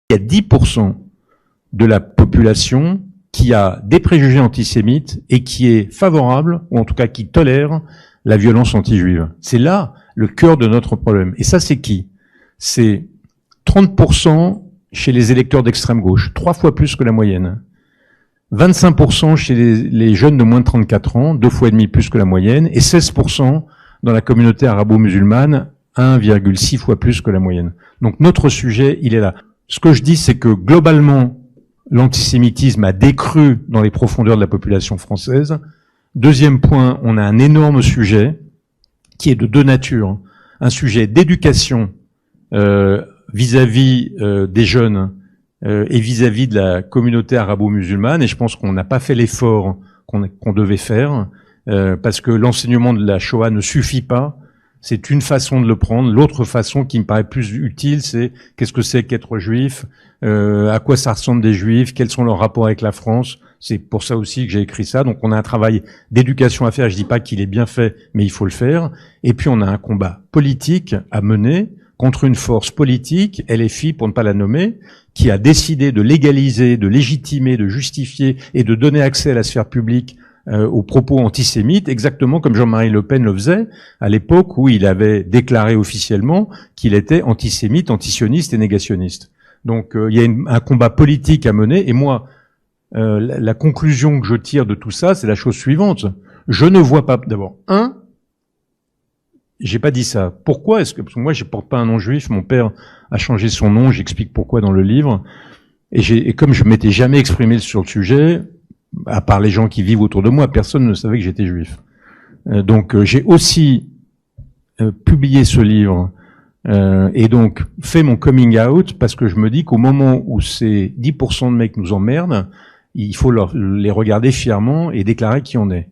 il y a 10% de la population qui a des préjugés antisémites et qui est favorable, ou en tout cas qui tolère la violence anti-juive. C'est là le cœur de notre problème. Et ça, c'est qui? C'est 30% chez les électeurs d'extrême gauche, 3 fois plus que la moyenne. 25% chez les jeunes de moins de 34 ans, 2 fois et demi plus que la moyenne, et 16% dans la communauté arabo-musulmane, 1,6 fois plus que la moyenne. Donc notre sujet, il est là. Ce que je dis, c'est que globalement, l'antisémitisme a décru dans les profondeurs de la population française. Deuxième point, on a un énorme sujet qui est de deux natures. Un sujet d'éducation vis-à-vis des jeunes et vis-à-vis de la communauté arabo-musulmane, et je pense qu'on n'a pas fait l'effort qu'on devait faire, parce que l'enseignement de la Shoah ne suffit pas. C'est une façon de le prendre. L'autre façon qui me paraît plus utile, c'est qu'est-ce que c'est qu'être juif, à quoi ça ressemble des juifs, quels sont leurs rapports avec la France. C'est pour ça aussi que j'ai écrit ça. Donc on a un travail d'éducation à faire. Je dis pas qu'il est bien fait, mais il faut le faire. Et puis on a un combat politique à mener contre une force politique, LFI pour ne pas la nommer, qui a décidé de légaliser, de légitimer, de justifier et de donner accès à la sphère publique aux propos antisémites, exactement comme Jean-Marie Le Pen le faisait à l'époque où il avait déclaré officiellement qu'il était antisémite, antisioniste et négationniste. Donc il y a un combat politique à mener, et moi, la conclusion que je tire de tout ça, c'est la chose suivante. Je ne vois pas, d'abord, j'ai pas dit ça. Pourquoi parce que moi, je porte pas un nom juif, mon père a changé son nom, j'explique pourquoi dans le livre, et comme je m'étais jamais exprimé sur le sujet, à part les gens qui vivent autour de moi, personne ne savait que j'étais juif. Donc j'ai aussi publié ce livre et donc fait mon coming out parce que je me dis qu'au moment où ces 10% de mecs nous emmerdent, il faut les regarder fièrement et déclarer qui on est.